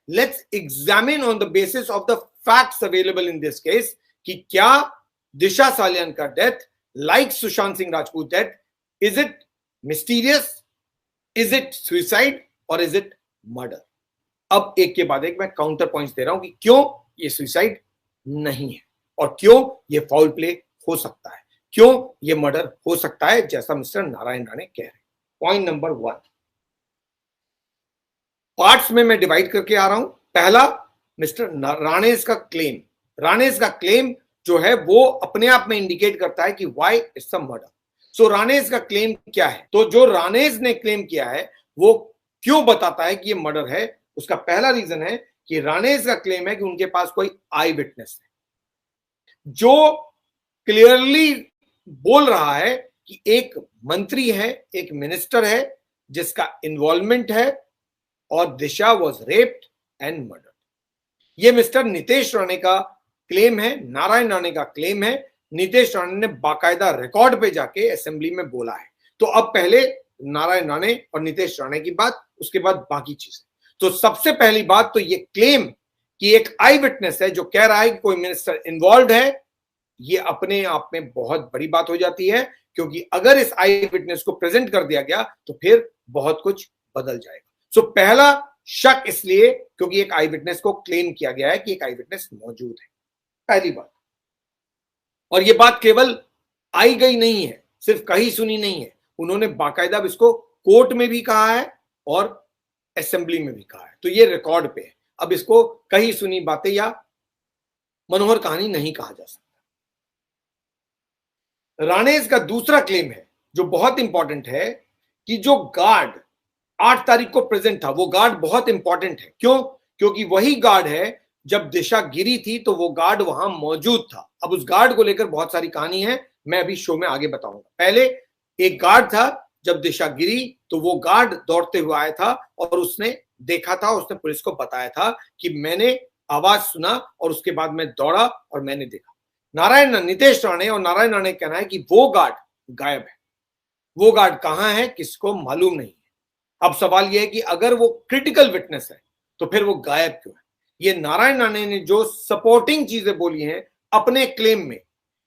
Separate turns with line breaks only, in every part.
Let's examine on the basis of the facts available in this case कि क्या दिशा सालियान का death like Sushant Singh Rajput death, is it mysterious, is it suicide और is it murder. अब एक के बाद एक मैं काउंटर पॉइंट्स दे रहा हूं कि क्यों ये सुसाइड नहीं है और क्यों ये फाउल प्ले हो सकता है, क्यों ये मर्डर हो सकता है जैसा मिस्टर नारायण राणे कह रहे हैं। पॉइंट नंबर 1, पार्ट्स में मैं डिवाइड करके आ रहा हूं। पहला, मिस्टर राणेस का क्लेम। राणेस का क्लेम जो है वो अपने आप में इंडिकेट करता है कि व्हाई इट्स अ मर्डर। सो राणेस का क्लेम क्या है, तो जो राणेस ने क्लेम किया है वो क्यों बताता है कि ये मर्डर है। उसका पहला रीजन है कि राणेस का क्लेम है कि उनके पास कोई आई विटनेस है जो क्लियरली बोल रहा है कि एक मंत्री है, एक मिनिस्टर है जिसका इन्वॉल्वमेंट है और दिशा वॉज रेप्ड एंड मर्डर्ड। ये मिस्टर नितेश राणे का क्लेम है, नारायण राणे का क्लेम है। नितेश राणे ने बाकायदा रिकॉर्ड पे जाके असेंबली में बोला है। तो अब पहले नारायण राणे और नितेश राणे की बात, उसके बाद बाकी चीजें। तो सबसे पहली बात तो ये क्लेम कि एक आई विटनेस है जो कह रहा है कि कोई मिनिस्टर इन्वॉल्व है, ये अपने आप में बहुत बड़ी बात हो जाती है, क्योंकि अगर इस आई विटनेस को प्रेजेंट कर दिया गया तो फिर बहुत कुछ बदल जाएगा। सो पहला शक इसलिए क्योंकि एक आई विटनेस को क्लेम किया गया है कि एक आई विटनेस मौजूद है, पहली बात। और ये बात केवल आई गई नहीं है, सिर्फ कही सुनी नहीं है, उन्होंने बाकायदा इसको कोर्ट में भी कहा है और असेंबली में भी कहा है। तो ये रिकॉर्ड पे है। अब इसको कही सुनी बातें या मनोहर कहानी नहीं कहा जा सकता। राणेस का दूसरा क्लेम है जो बहुत इंपॉर्टेंट है कि जो गार्ड 8 तारीख को प्रेजेंट था, वो गार्ड बहुत इंपॉर्टेंट है। क्यों? क्योंकि वही गार्ड है जब दिशा गिरी थी तो वो गार्ड वहां मौजूद था। अब उस गार्ड को लेकर बहुत सारी कहानी है, मैं अभी शो में आगे बताऊंगा। पहले एक गार्ड था, जब दिशा गिरी तो वो गार्ड दौड़ते हुए आया था और उसने देखा था, उसने पुलिस को बताया था कि मैंने आवाज सुना और उसके बाद मैं दौड़ा और मैंने देखा। नितेश राणे और नारायण राणे कहना है कि वो गार्ड गायब है। वो गार्ड कहां है किसको मालूम नहीं है। अब सवाल यह है कि अगर वो क्रिटिकल विटनेस है तो फिर वो गायब क्यों है। ये नारायण राणे ने जो सपोर्टिंग चीजें बोली हैं अपने क्लेम में,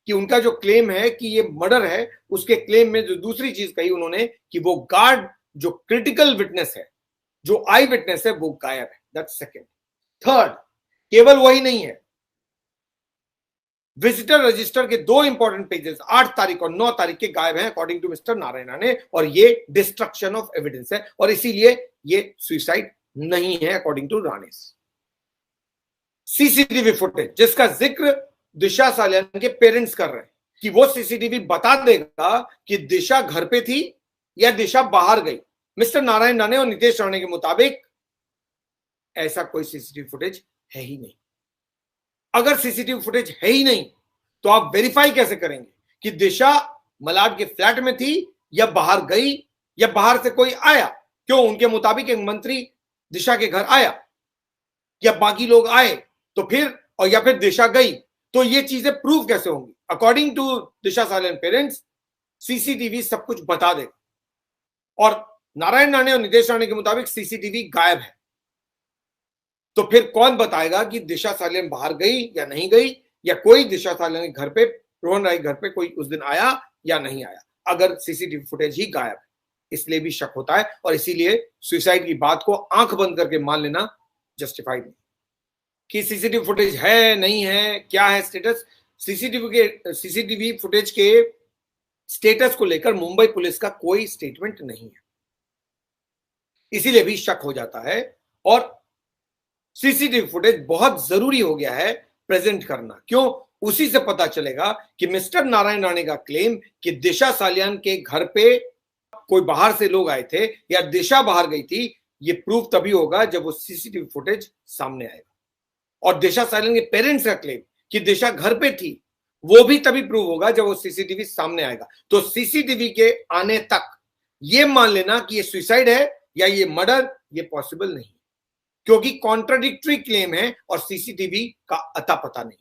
कि उनका जो क्लेम है कि ये मर्डर है, उसके क्लेम में जो दूसरी चीज कही उन्होंने कि वो गार्ड जो क्रिटिकल विटनेस है, जो आई विटनेस है, वो गायब है। That's second. थर्ड, केवल वही नहीं है, विजिटर रजिस्टर के 2 इंपॉर्टेंट पेजेस 8 तारीख और 9 तारीख के गायब हैं according to mister Narayan Rane, और ये डिस्ट्रक्शन ऑफ एविडेंस है और इसीलिए ये सुसाइड नहीं है according to Rane. CCTV footage जिसका जिक्र दिशा सालियान के पेरेंट्स कर रहे हैं कि वो सीसीटीवी बता देगा कि दिशा घर पे थी या दिशा बाहर गई। मिस्टर नारायण राणे और नितेश राणे के मुताबिक ऐसा कोई सीसीटीवी फुटेज है ही नहीं। अगर सीसीटीवी फुटेज है ही नहीं तो आप वेरीफाई कैसे करेंगे कि दिशा मलाड के फ्लैट में थी या बाहर गई या बाहर से कोई आया। क्यों? उनके मुताबिक एक मंत्री दिशा के घर आया या बाकी लोग आए तो फिर, और या फिर दिशा गई, तो ये चीजें प्रूव कैसे होंगी। According to Disha Salian parents CCTV सब कुछ बता देगा और नारायण राणे और नितेश राणे के मुताबिक सीसीटीवी गायब है। तो फिर कौन बताएगा कि दिशा सालियान बाहर गई या नहीं गई, या कोई दिशा सालियान के घर पे, रोहन राय घर पे कोई उस दिन आया या नहीं आया, अगर सीसीटीवी फुटेज ही गायब है। इसलिए भी शक होता है और इसीलिए सुसाइड की बात को आंख बंद करके मान लेना जस्टिफाइड नहीं कि सीसीटीवी फुटेज है नहीं है, क्या है स्टेटस। सीसीटीवी फुटेज के स्टेटस को लेकर मुंबई पुलिस का कोई स्टेटमेंट नहीं है, इसीलिए भी शक हो जाता है। और सीसीटीवी फुटेज बहुत जरूरी हो गया है प्रेजेंट करना। क्यों? उसी से पता चलेगा कि मिस्टर नारायण राणे का क्लेम कि दिशा सालियान के घर पे कोई बाहर से लोग आए थे या दिशा बाहर गई थी, ये प्रूफ तभी होगा जब वो सीसीटीवी फुटेज सामने आएगा। और दिशा सालियान के पेरेंट्स का क्लेम कि दिशा घर पे थी, वो भी तभी प्रूव होगा जब वो सीसीटीवी सामने आएगा। तो सीसीटीवी के आने तक ये मान लेना कि ये सुसाइड है या ये मर्डर, ये पॉसिबल नहीं, क्योंकि कॉन्ट्राडिक्टरी क्लेम है और सीसीटीवी का अता पता नहीं।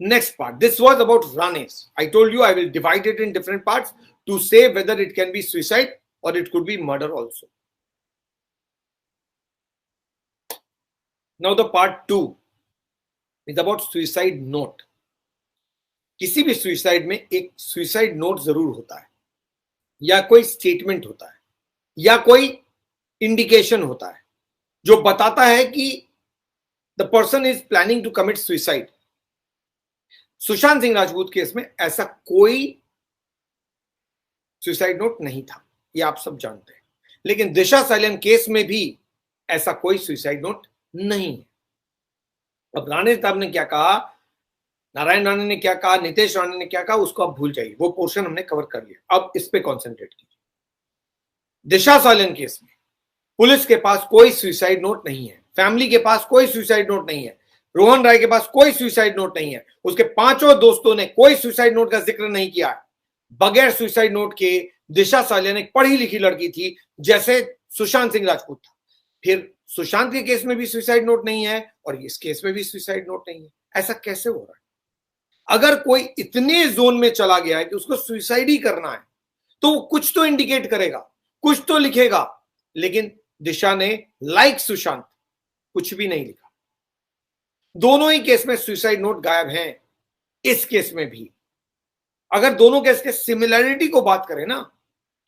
Next part, this was about Ranes. I told you I will divide it in different parts to say whether it can be suicide or it could be murder also. Now the part 2 is about suicide note. किसी भी suicide में एक suicide note जरूर होता है, या कोई statement होता है, या कोई इंडिकेशन होता है जो बताता है कि the person is planning to commit suicide. Sushant Singh Rajput case में ऐसा कोई सुसाइड नोट नहीं था, ये आप सब जानते हैं। लेकिन दिशा सालियान केस में भी ऐसा कोई सुसाइड नोट नहीं है। अब राणे साहब ने क्या कहा, नारायण राणे ने क्या कहा, नितेश राणे ने क्या कहा, उसको आप भूल जाइए, वो पोर्शन हमने कवर कर लिया। अब इस पे कॉन्सेंट्रेट कीजिए। दिशा सालियान केस में पुलिस के पास कोई सुसाइड नोट नहीं है, फैमिली के पास कोई सुसाइड नोट नहीं है, रोहन राय के पास कोई सुसाइड नोट नहीं है, उसके पांचों दोस्तों ने कोई सुसाइड नोट का जिक्र नहीं किया है। बगैर सुसाइड नोट के दिशा सालियान एक पढ़ी लिखी लड़की थी जैसे सुशांत सिंह राजपूत था। फिर सुशांत के केस में भी सुसाइड नोट नहीं है और इस केस में भी सुसाइड नोट नहीं है। ऐसा कैसे हो रहा है? अगर कोई इतने जोन में चला गया है कि उसको सुसाइड ही करना है तो वो कुछ तो इंडिकेट करेगा, कुछ तो लिखेगा। लेकिन दिशा ने लाइक सुशांत कुछ भी नहीं लिखा। दोनों ही केस में सुसाइड नोट गायब हैं। इस केस में भी अगर दोनों केस के सिमिलैरिटी को बात करें ना,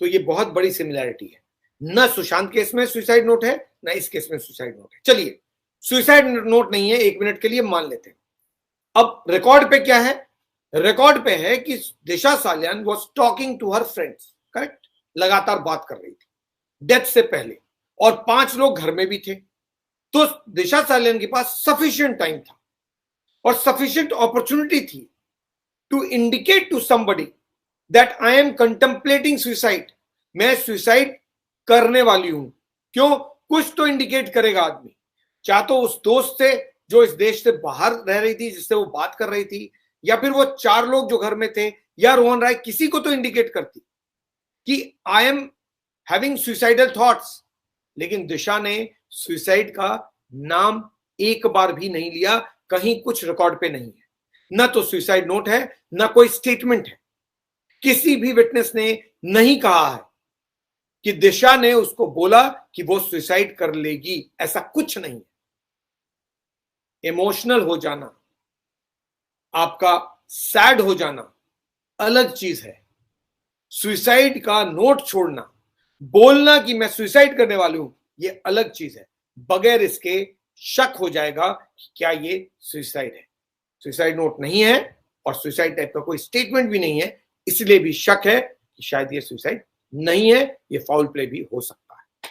तो ये बहुत बड़ी सिमिलैरिटी है। न सुशांत केस में सुसाइड नोट है, न इस केस में सुसाइड नोट है। चलिए, सुसाइड नोट नहीं है, 1 मिनट के लिए मान लेते हैं। अब रिकॉर्ड पे क्या है? रिकॉर्ड पे है कि Disha Salian was talking to her friends, correct, लगातार बात कर रही थी डेथ से पहले, और 5 लोग घर में भी थे। तो दिशा सालियान के पास सफिशिएंट टाइम था और सफिशिएंट अपॉर्चुनिटी थी to indicate to somebody that I am contemplating suicide. मैं सुसाइड करने वाली हूं। क्यों? कुछ तो इंडिकेट करेगा आदमी, चाहे तो उस दोस्त से जो इस देश से बाहर रह रही थी, जिससे वो बात कर रही थी, या फिर वो 4 लोग जो घर में थे, या रोहन राय, किसी को तो इंडिकेट करती कि I am having suicidal thoughts. लेकिन दिशा ने सुसाइड का नाम एक बार भी नहीं लिया, कहीं कुछ रिकॉर्ड पे नहीं है, ना तो सुसाइड नोट है, ना कोई स्टेटमेंट है। किसी भी विटनेस ने नहीं कहा है कि दिशा ने उसको बोला कि वो सुसाइड कर लेगी, ऐसा कुछ नहीं है। इमोशनल हो जाना, आपका सैड हो जाना अलग चीज है। सुसाइड का नोट छोड़ना, बोलना कि मैं सुसाइड करने वाली हूं, ये अलग चीज है। बगैर इसके शक हो जाएगा कि क्या ये सुसाइड है। सुसाइड नोट नहीं है और सुसाइड टाइप का कोई स्टेटमेंट भी नहीं है, इसलिए भी शक है कि शायद ये सुसाइड नहीं है, ये फाउल प्ले भी हो सकता है।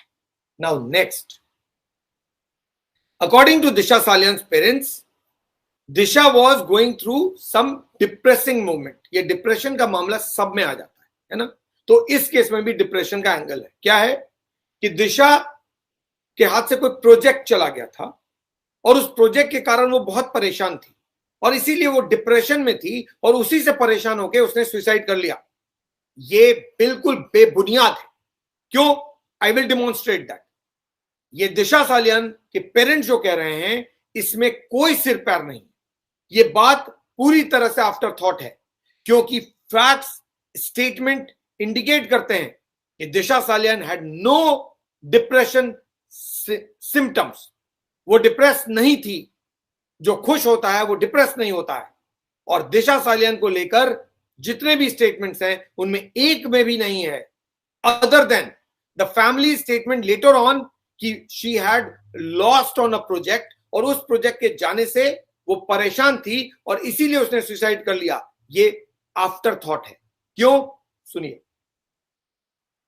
Now next, according to Disha Salian's parents, Disha was going through some depressing moment. ये डिप्रेशन का मामला सब में आ जाता है ना? तो इस केस में भी डिप्रेशन का एंगल है। क्या है कि दिशा के हाथ से कोई प्रोजेक्ट चला गया था और उस प्रोजेक्ट के कारण वो बहुत परेशान थी और इसीलिए वो डिप्रेशन में थी और उसी से परेशान होकर उसने सुसाइड कर लिया। ये बिल्कुल बेबुनियाद है। क्यों? I will demonstrate that. ये दिशा सालियान के पेरेंट्स जो कह रहे हैं, इसमें कोई सिर पैर नहीं। ये बात पूरी तरह से आफ्टर थॉट है, क्योंकि फैक्ट्स स्टेटमेंट इंडिकेट करते हैं कि Disha Salian had no depression symptoms. वो डिप्रेस नहीं थी। जो खुश होता है वो डिप्रेस नहीं होता है। और दिशा सालियान को लेकर जितने भी स्टेटमेंट्स हैं, उनमें एक में भी नहीं है other than the family statement letter on कि she had lost on a project और उस प्रोजेक्ट के जाने से वो परेशान थी और इसीलिए उसने सुसाइड कर लिया। ये आफ्टर थॉट है। क्यों? सुनिए।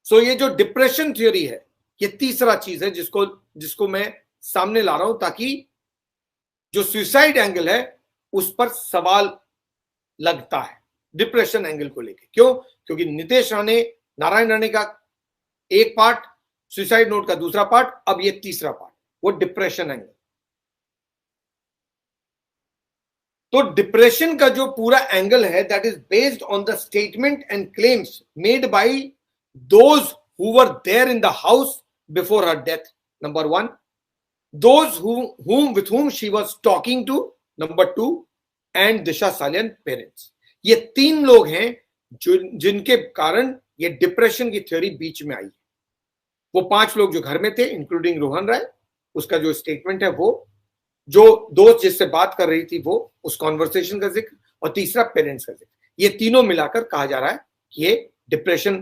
सो ये जो डिप्रेशन थ्योरी है, ये तीसरा चीज है जिसको मैं सामने ला रहा हूं, ताकि जो सुसाइड एंगल है उस पर सवाल लगता है डिप्रेशन एंगल को लेकर। क्यों? क्योंकि नितेश राणे, नारायण राणे का एक पार्ट, सुसाइड नोट का दूसरा पार्ट, अब ये तीसरा पार्ट, वो डिप्रेशन एंगल। तो डिप्रेशन का जो पूरा एंगल है, that is based on the statement and claims made by those who were there in the house before her death, number 1, those with whom she was talking to, number 2, and Disha Salian parents. ये 3 लोग हैं जिनके कारण ये depression की theory बीच में आई है। वो 5 लोग जो घर में थे, इंक्लूडिंग रोहन राय, उसका जो स्टेटमेंट है वो, जो दोस्त जिससे बात कर रही थी वो, उस कॉन्वर्सेशन का जिक्र, और तीसरा पेरेंट्स का जिक्र। ये तीनों मिलाकर कहा जा रहा है कि ये डिप्रेशन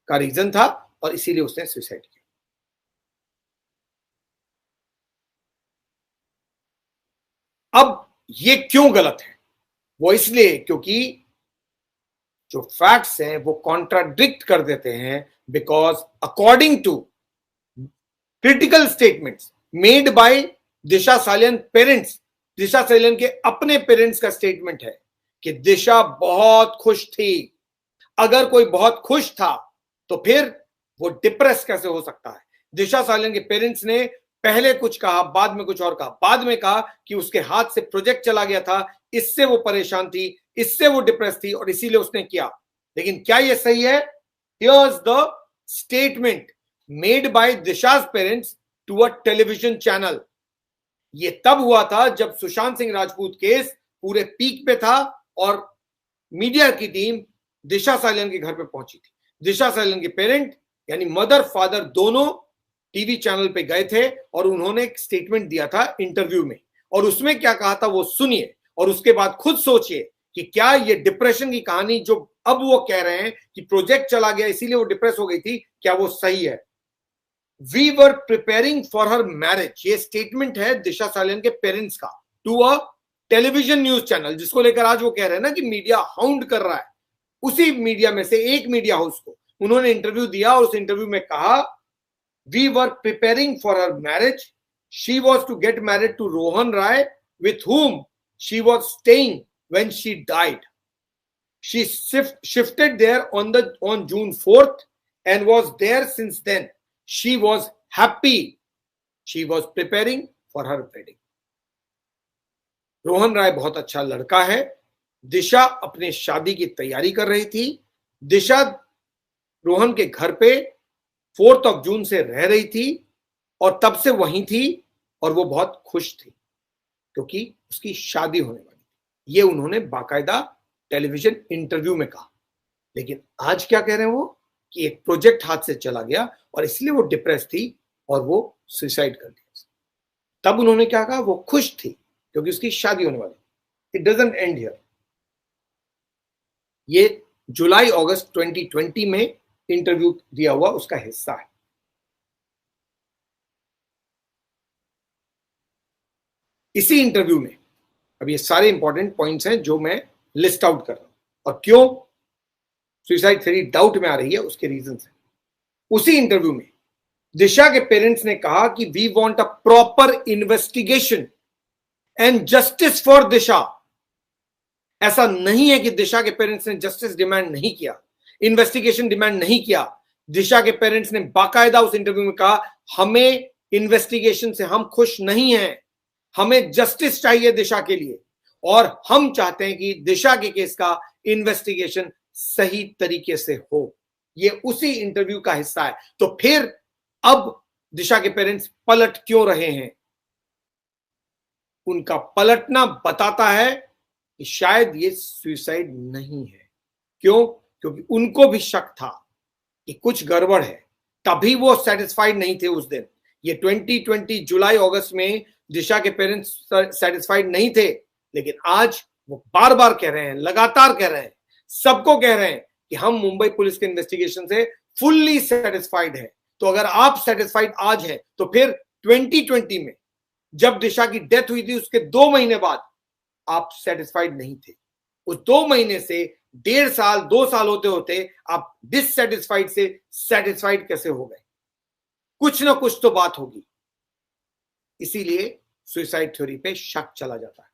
का रीजन था और इसीलिए उसने सुसाइड किया। अब ये क्यों गलत है? वो इसलिए क्योंकि जो फैक्ट्स हैं वो कॉन्ट्राडिक्ट कर देते हैं, because according to critical statements made by Disha Salian parents, Disha Salian के अपने पेरेंट्स का स्टेटमेंट है कि दिशा बहुत खुश थी। अगर कोई बहुत खुश था तो फिर वो डिप्रेस कैसे हो सकता है? दिशा सालियन के पेरेंट्स ने पहले कुछ कहा, बाद में कुछ और कहा। बाद में कहा कि उसके हाथ से प्रोजेक्ट चला गया था, इससे वो परेशान थी, इससे वो डिप्रेस थी और इसीलिए उसने किया। लेकिन क्या ये सही है? Here's the statement made by Disha's parents to a television channel. ये तब हुआ था जब सुशांत सिंह राजपूत केस पूरे पीक पे था और मीडिया की टीम दिशा सालियन के घर पे पहुंची थी। दिशा सालियन के पेरेंट यानी मदर फादर दोनों टीवी चैनल पे गए थे और उन्होंने एक स्टेटमेंट दिया था इंटरव्यू में, और उसमें क्या कहा था वो सुनिए और उसके बाद खुद सोचिए कि क्या ये डिप्रेशन की कहानी जो अब वो कह रहे हैं कि प्रोजेक्ट चला गया इसीलिए वो डिप्रेस हो गई थी, क्या वो सही है? We were preparing for her marriage, ये स्टेटमेंट है दिशा सालियन के पेरेंट्स का to a television news channel, जिसको लेकर आज वो कह रहे हैं ना कि मीडिया हाउंड कर रहा है। उसी मीडिया में से एक मीडिया हाउस को उन्होंने इंटरव्यू दिया और उस इंटरव्यू में कहा, we were preparing for her marriage, she was to get married to Rohan Rai with whom she was staying when she died. She shifted there on June 4th and was there since then. She was happy. She was preparing for her wedding. Rohan Rai बहुत अच्छा लड़का है। दिशा अपने शादी की तैयारी कर रही थी। दिशा रोहन के घर पे 4 जून से रह रही थी और तब से वहीं थी और वो बहुत खुश थी क्योंकि उसकी शादी होने वाली थी। ये उन्होंने बाकायदा टेलीविजन इंटरव्यू में कहा। लेकिन आज क्या कह रहे हैं वो कि एक प्रोजेक्ट हाथ से चला गया और इसलिए वो डिप्रेस थी और वो सुसाइड कर दिया। तब उन्होंने क्या कहा? वो खुश थी क्योंकि उसकी शादी होने वाली। It doesn't and here. ये जुलाई अगस्त 2020 में इंटरव्यू दिया हुआ उसका हिस्सा है। इसी इंटरव्यू में अब ये सारे इंपॉर्टेंट पॉइंट्स हैं जो मैं लिस्ट आउट कर रहा हूं और क्यों सुसाइड थ्योरी डाउट में आ रही है उसके रीजन है। उसी इंटरव्यू में दिशा के पेरेंट्स ने कहा कि we want a proper investigation and justice for Disha. ऐसा नहीं है कि दिशा के पेरेंट्स ने जस्टिस डिमांड नहीं किया, इन्वेस्टिगेशन डिमांड नहीं किया। दिशा के पेरेंट्स ने बाकायदा उस इंटरव्यू में कहा, हमें इन्वेस्टिगेशन से हम खुश नहीं हैं, हमें जस्टिस चाहिए दिशा के लिए और हम चाहते हैं कि दिशा के केस का इन्वेस्टिगेशन सही तरीके से हो। ये उसी इंटरव्यू का हिस्सा है। तो फिर अब दिशा के पेरेंट्स पलट क्यों रहे हैं? उनका पलटना बताता है कि शायद ये सुसाइड नहीं है। क्यों? क्योंकि उनको भी शक था कि कुछ गड़बड़ है, तभी वो सेटिस्फाइड नहीं थे उस दिन। ये 2020 जुलाई अगस्त में दिशा के पेरेंट्स सेटिस्फाइड नहीं थे, लेकिन आज वो बार बार कह रहे हैं, लगातार कह रहे हैं, सबको कह रहे हैं कि हम मुंबई पुलिस के इन्वेस्टिगेशन से फुल्ली सेटिस्फाइड है। तो अगर आप सेटिस्फाइड आज हैं तो फिर 2020 में जब दिशा की डेथ हुई थी उसके 2 महीने बाद आप सेटिस्फाइड नहीं थे। उस 2 महीने से 1.5 साल 2 साल होते होते आप डिससेटिस्फाइड से सेटिस्फाइड कैसे हो गए? कुछ ना कुछ तो बात होगी। इसीलिए सुसाइड थ्योरी पे शक चला जाता है।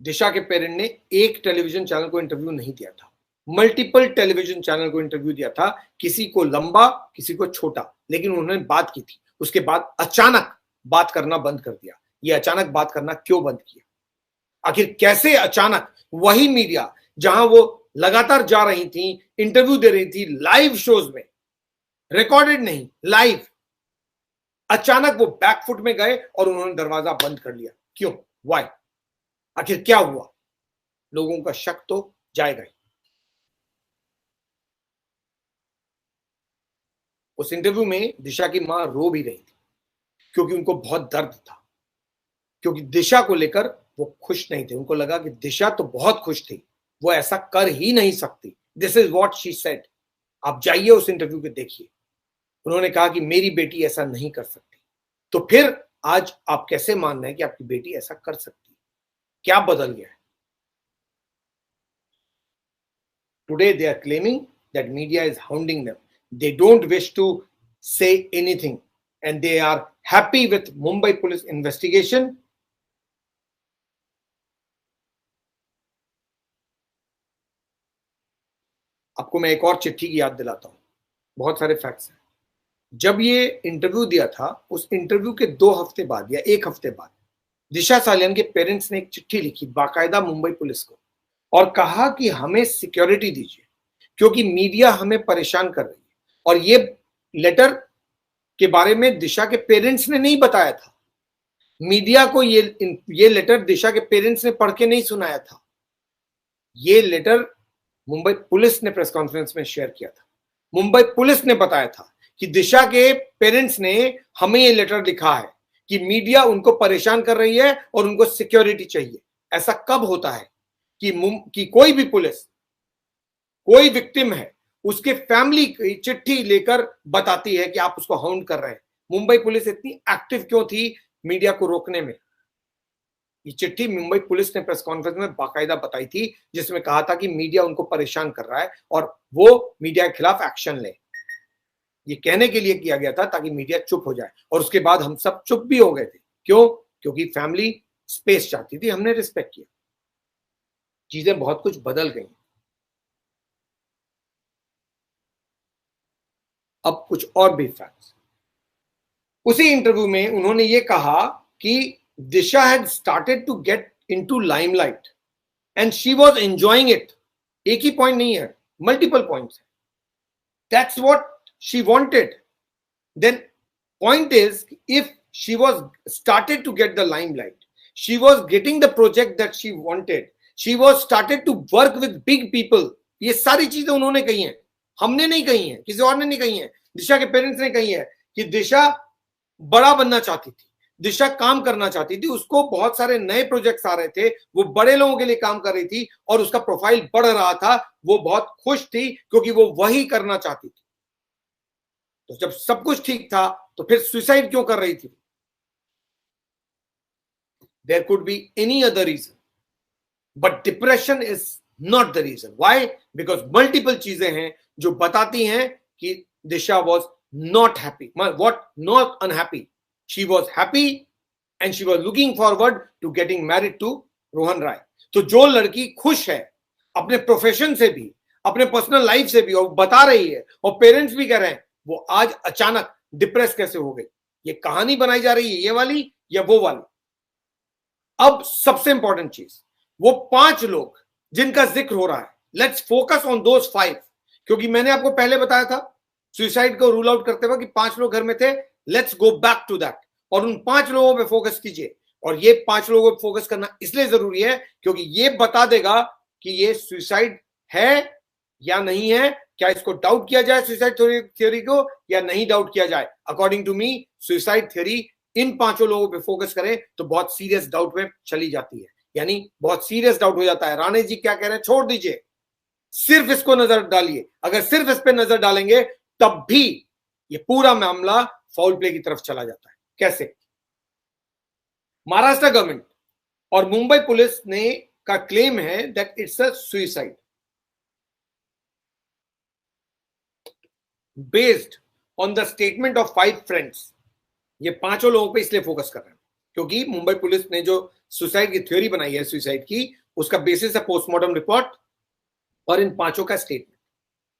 दिशा के पेरेंट ने एक टेलीविजन चैनल को इंटरव्यू नहीं दिया था, मल्टीपल टेलीविजन चैनल को इंटरव्यू दिया था, किसी को लंबा किसी को छोटा, लेकिन उन्होंने बात की थी। उसके बाद अचानक बात करना बंद कर दिया। ये अचानक बात करना क्यों बंद किया? आखिर कैसे अचानक वही मीडिया जहां वो लगातार जा रही थी, इंटरव्यू दे रही थी लाइव शोज में, रिकॉर्डेड नहीं लाइव, अचानक वो बैकफुट में गए और उन्होंने दरवाजा बंद कर लिया? क्यों? व्हाई? आखिर क्या हुआ? लोगों का शक तो जाएगा ही। उस इंटरव्यू में दिशा की मां रो भी रही थी क्योंकि उनको बहुत दर्द था, क्योंकि दिशा को लेकर वो खुश नहीं थे। उनको लगा कि दिशा तो बहुत खुश थी, वो ऐसा कर ही नहीं सकती। This is what she said. आप जाइए उस इंटरव्यू को देखिए। उन्होंने कहा कि मेरी बेटी ऐसा नहीं कर सकती। तो फिर आज आप कैसे मान रहे हैं कि आपकी बेटी ऐसा कर सकती है? क्या बदल गया है? Today they are claiming that media is hounding them. They don't wish to say anything and they are happy with Mumbai police investigation. आपको मैं एक और चिट्ठी की याद दिलाता हूं, बहुत सारे फैक्ट्स हैं। जब ये इंटरव्यू दिया था, उस इंटरव्यू के 2 हफ्ते बाद या 1 हफ्ते बाद दिशा सालियान के पेरेंट्स ने एक चिट्ठी लिखी बाकायदा मुंबई पुलिस को और कहा कि हमें सिक्योरिटी दीजिए क्योंकि मीडिया हमें परेशान कर रही है। और ये लेटर के बारे में दिशा के पेरेंट्स ने नहीं बताया था। मीडिया को ये लेटर दिशा के पेरेंट्स ने पढ़ के नहीं सुनाया था। ये लेटर मुंबई पुलिस ने प्रेस कॉन्फ्रेंस में शेयर किया था। मुंबई पुलिस ने बताया था कि दिशा के पेरेंट्स ने हमें ये लेटर लिखा है कि मीडिया उनको परेशान कर रही है और उनको सिक्योरिटी चाहिए। ऐसा कब होता है कि कोई भी पुलिस, कोई विक्टिम है, उसके फैमिली की चिट्ठी लेकर बताती है कि आप उसको हाउंड कर रहे हैं। मुंबई पुलिस इतनी एक्टिव क्यों थी मीडिया को रोकने में? ये चिट्ठी मुंबई पुलिस ने प्रेस कॉन्फ्रेंस में बाकायदा बताई थी, जिसमें कहा था कि मीडिया उनको परेशान कर रहा है और वो मीडिया के खिलाफ एक्शन ले। ये कहने के लिए किया गया था ताकि मीडिया चुप हो जाए, और उसके बाद हम सब चुप भी हो गए थे। क्यों? क्योंकि फैमिली स्पेस चाहती थी, हमने रिस्पेक्ट किया। चीजें बहुत कुछ बदल गई। अब कुछ और भी फैक्ट्स। उसी इंटरव्यू में उन्होंने ये कहा कि Disha had started to get into limelight and she was enjoying it. एक ही पॉइंट नहीं है, मल्टीपल पॉइंट्स है। That's what she wanted. Then point is, if she was started to get the limelight, she was getting the project that she wanted, she was started to work with big people. ये सारी चीजें उन्होंने कही हैं, हमने नहीं कही हैं, किसी और ने नहीं कही हैं। दिशा के पेरेंट्स ने कही है कि दिशा बड़ा बनना चाहती थी, दिशा काम करना चाहती थी, उसको बहुत सारे नए प्रोजेक्ट्स आ रहे थे, वो बड़े लोगों के लिए काम कर रही थी और उसका प्रोफाइल बढ़ रहा था। वो बहुत खुश थी क्योंकि वो वही करना चाहती थी। तो जब सब कुछ ठीक था तो फिर सुसाइड क्यों कर रही थी? There could be any other reason, but depression is not the reason. Why? Because multiple चीजें हैं जो बताती हैं कि Disha was not happy. What? Not unhappy. She was happy and she was looking forward to getting married to Rohan Rai. तो जो लड़की खुश है अपने प्रोफेशन से भी, अपने पर्सनल लाइफ से भी, और बता रही है और पेरेंट्स भी कह रहे हैं, वो आज अचानक डिप्रेस कैसे हो गई? ये कहानी बनाई जा रही है, ये वाली या वो वाली? अब सबसे इंपॉर्टेंट चीज, वो 5 लोग जिनका जिक्र हो रहा है, लेट्स फोकस ऑन दोज 5, क्योंकि मैंने आपको पहले बताया था सुसाइड को रूल आउट करते हुए कि 5 लोग घर में थे। Let's go back to that और उन 5 लोगों पे फोकस कीजिए। और ये 5 लोगों पे फोकस करना इसलिए जरूरी है क्योंकि ये बता देगा कि ये सुसाइड है या नहीं है, क्या इसको डाउट किया जाए सुसाइड थ्योरी को या नहीं डाउट किया जाए। According to me, suicide theory इन 5 लोगों पे फोकस करें तो बहुत सीरियस डाउट में चली जाती है, यानी बहुत सीरियस डाउट हो जाता है। राणे जी क्या कह रहे हैं, छोड़ दीजिए, सिर्फ इसको नजर डालिए। अगर सिर्फ इस पे नजर डालेंगे तब भी ये पूरा मामला फाउल प्ले की तरफ चला जाता है। कैसे? महाराष्ट्र गवर्नमेंट और मुंबई पुलिस ने का क्लेम है that it's a suicide based on the statement of 5 friends. ये 5 लोगों पे इसलिए फोकस कर रहे हैं क्योंकि मुंबई पुलिस ने जो सुसाइड की थ्योरी बनाई है सुसाइड की, उसका बेसिस है पोस्टमार्टम रिपोर्ट और इन 5 का स्टेटमेंट।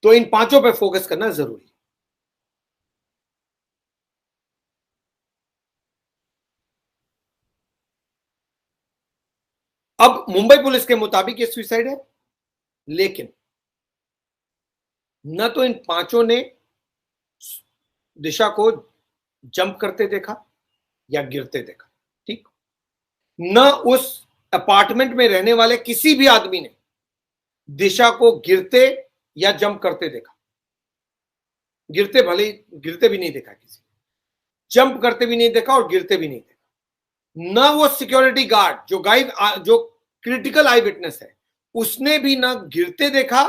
तो इन 5 पे फोकस करना जरूरी है। अब मुंबई पुलिस के मुताबिक ये सुसाइड है, लेकिन न तो इन 5 ने दिशा को जंप करते देखा या गिरते देखा, ठीक, न उस अपार्टमेंट में रहने वाले किसी भी आदमी ने दिशा को गिरते या जंप करते देखा। गिरते भी नहीं देखा, किसी जंप करते भी नहीं देखा और गिरते भी नहीं देखा। ना वो सिक्योरिटी गार्ड जो क्रिटिकल आई विटनेस है, उसने भी ना गिरते देखा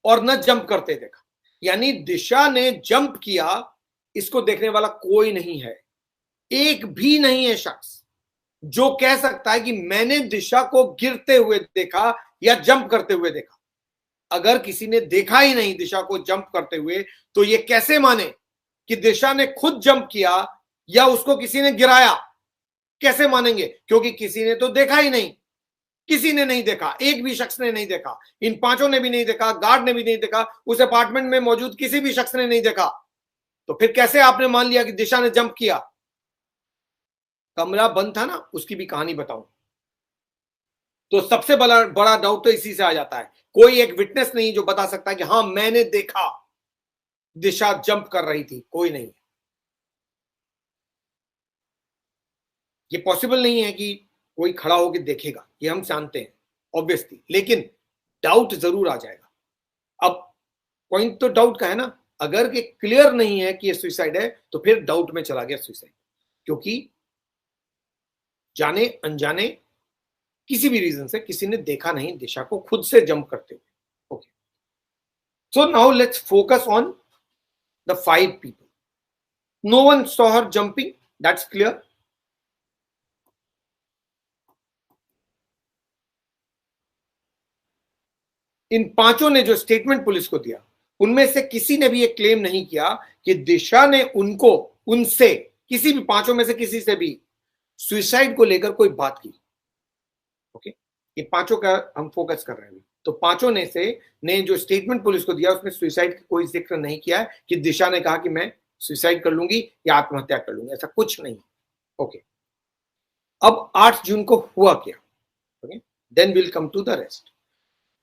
और ना जंप करते देखा। यानी दिशा ने जंप किया, इसको देखने वाला कोई नहीं है, एक भी नहीं है शख्स जो कह सकता है कि मैंने दिशा को गिरते हुए देखा या जंप करते हुए देखा। अगर किसी ने देखा ही नहीं दिशा को जंप करते हुए, तो ये कैसे माने कि दिशा ने खुद जंप किया या उसको किसी ने गिराया? कैसे मानेंगे? क्योंकि किसी ने तो देखा ही नहीं, किसी ने नहीं देखा, एक भी शख्स ने नहीं देखा, इन पांचों ने भी नहीं देखा, गार्ड ने भी नहीं देखा, उस अपार्टमेंट में मौजूद किसी भी शख्स ने नहीं देखा। तो फिर कैसे आपने मान लिया कि दिशा ने जंप किया? कमरा बंद था ना, उसकी भी कहानी बताऊं। तो सबसे बड़ा डाउट तो इसी से आ जाता है, कोई एक विटनेस नहीं जो बता सकता है कि हां मैंने देखा दिशा जंप कर रही थी, कोई नहीं। ये पॉसिबल नहीं है कि कोई खड़ा होकर देखेगा, ये हम जानते हैं ऑब्वियसली, लेकिन डाउट जरूर आ जाएगा। अब पॉइंट तो डाउट का है ना, अगर कि क्लियर नहीं है कि ये सुसाइड है तो फिर डाउट में चला गया सुसाइड, क्योंकि जाने अनजाने किसी भी रीजन से किसी ने देखा नहीं दिशा को खुद से जंप करते हुए। Okay, so now let's focus on the 5 people. No one saw her jumping, that's clear. इन पांचों ने जो स्टेटमेंट पुलिस को दिया, उनमें से किसी ने भी ये क्लेम नहीं किया कि दिशा ने उनसे किसी भी पांचों में से किसी से भी सुसाइड को लेकर कोई बात की। ओके, ये पांचों का हम फोकस कर रहे हैं। तो पांचों ने जो स्टेटमेंट पुलिस को दिया उसमें सुसाइड का कोई जिक्र नहीं किया है कि दिशा ने कहा कि मैं सुसाइड कर लूंगी या आत्महत्या कर लूंगी, ऐसा कुछ नहीं। ओके, अब 8 जून को हुआ क्या? Okay, then will come to the rest.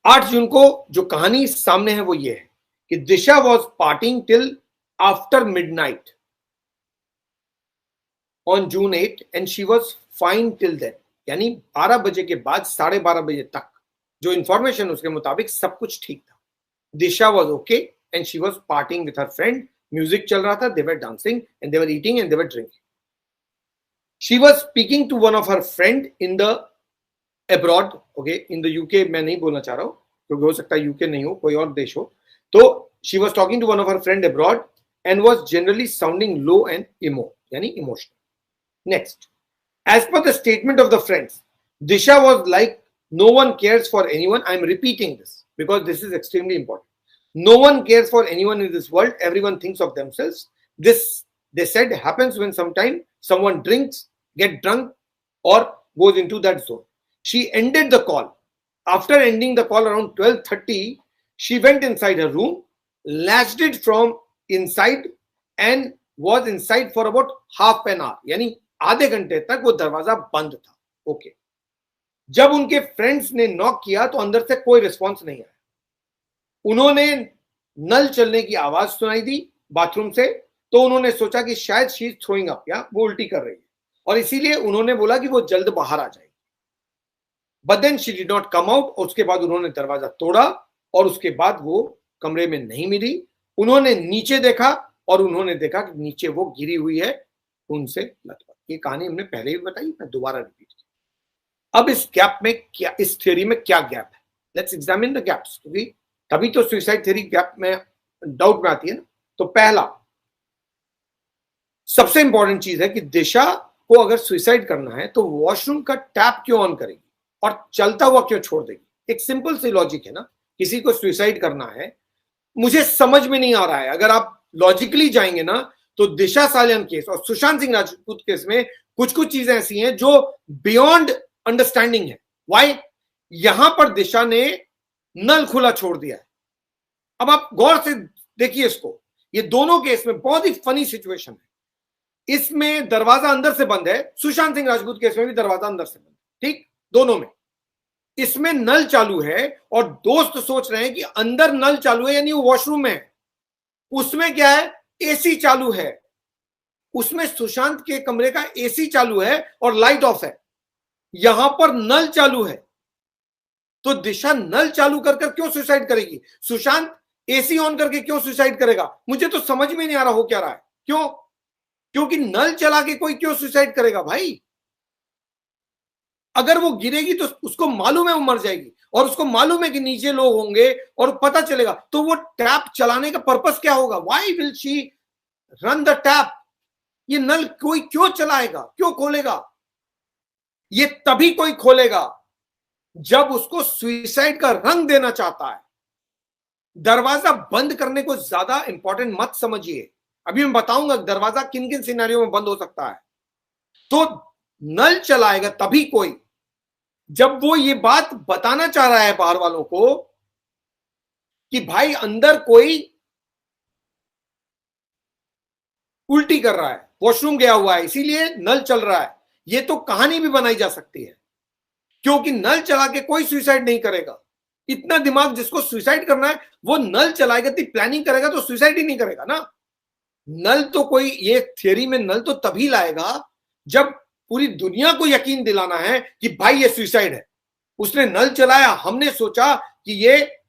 8 जून को जो कहानी सामने है वो ये है कि Disha was partying till after midnight on June 8 and she was fine till then. यानी 12 बजे के बाद 12:30 बजे तक जो इंफॉर्मेशन उसके मुताबिक सब कुछ ठीक था। Disha was okay and she was partying with her friend, music चल रहा था, they were dancing and they were eating and they were drinking. She was speaking to one of her friend in the abroad. Okay, in the UK मैं नहीं बोलना चाह रहा हूं क्योंकि हो सकता है यूके नहीं हो, कोई और देश हो। तो she was talking to one of her friend abroad and was generally sounding low and यानी emotional. Next, as per the statement of the friends, Disha was like, no one cares for anyone. I'm repeating this because this is extremely important. No one cares for anyone in this world. Everyone thinks of themselves. This, they said, happens when sometime someone drinks, get drunk, or goes into that zone. She ended the call. After ending the call around 12:30, she went inside her room, latched it from inside, and was inside for about half an hour. यानी आधे घंटे तक वो दरवाजा बंद था। Okay, जब उनके फ्रेंड्स ने नॉक किया तो अंदर से कोई रिस्पॉन्स नहीं आया। उन्होंने नल चलने की आवाज सुनाई दी बाथरूम से, तो उन्होंने सोचा कि शायद शी इज थ्रोइंग अप या वो उल्टी कर रही है, और इसीलिए उन्होंने बोला कि वो जल्द बाहर आ जाएगी। But then she did not come out. और उसके बाद उन्होंने दरवाजा तोड़ा और उसके बाद वो कमरे में नहीं मिली। उन्होंने नीचे देखा और उन्होंने देखा कि नीचे वो गिरी हुई है उनसे लथपथ। ये कहानी हमने पहले भी बताई, मैं दोबारा रिपीट की। अब इस गैप में क्या, इस थ्योरी में क्या गैप है? लेट्स एग्जामिन द गैप्स, क्योंकि तभी तो सुसाइड थ्योरी गैप में डाउट में आती है ना। तो पहला सबसे इंपॉर्टेंट चीज है कि दिशा को अगर सुसाइड करना है तो वॉशरूम का टैप क्यों ऑन करेगी और चलता हुआ क्यों छोड़ देगी? एक सिंपल सी लॉजिक है ना। किसी को सुसाइड करना है, मुझे समझ में नहीं आ रहा है, अगर आप लॉजिकली जाएंगे ना तो दिशा सालियान केस और सुशांत सिंह राजपूत केस में कुछ चीजें ऐसी हैं जो बियॉन्ड अंडरस्टैंडिंग है। वाई? यहां पर दिशा ने नल खुला छोड़ दिया है। अब आप गौर से देखिए इसको, ये दोनों केस में बहुत ही फनी सिचुएशन है। इसमें दरवाजा अंदर से बंद है, सुशांत सिंह राजपूत केस में भी दरवाजा अंदर से बंद है, ठीक, दोनों में। इसमें नल चालू है और दोस्त सोच रहे हैं कि अंदर नल चालू है यानी वो वॉशरूम में है। उसमें क्या है? एसी चालू है। उसमें सुशांत के कमरे का एसी चालू है और लाइट ऑफ है। यहां पर नल चालू है, तो दिशा नल चालू कर क्यों सुसाइड करेगी? सुशांत एसी ऑन करके क्यों सुसाइड करेगा? मुझे तो समझ में नहीं आ रहा हो क्या रहा है। क्यों? क्योंकि नल चला के कोई क्यों सुसाइड करेगा भाई? अगर वो गिरेगी तो उसको मालूम है वो मर जाएगी, और उसको मालूम है कि नीचे लोग होंगे और पता चलेगा, तो वो टैप चलाने का पर्पस क्या होगा? Why will she run the tap? ये नल कोई क्यों चलाएगा, क्यों खोलेगा? ये तभी कोई खोलेगा जब उसको सुसाइड का रंग देना चाहता है। दरवाजा बंद करने को ज्यादा इंपॉर्टेंट मत समझिए। अभी मैं बताऊंगा दरवाजा किन किन सिनेरियो में बंद हो सकता है। तो नल चलाएगा तभी कोई जब वो ये बात बताना चाह रहा है बाहर वालों को कि भाई अंदर कोई उल्टी कर रहा है, वॉशरूम गया हुआ है, इसीलिए नल चल रहा है। ये तो कहानी भी बनाई जा सकती है, क्योंकि नल चला के कोई सुसाइड नहीं करेगा। इतना दिमाग जिसको सुसाइड करना है वो नल चलाएगा, तो प्लानिंग करेगा तो सुसाइड ही नहीं करेगा ना। नल तो कोई, ये थियरी में नल तो तभी लाएगा जब पूरी दुनिया को यकीन दिलाना है कि भाई ये सुसाइड है। उसने नल चलाया, हमने सोचा कि ये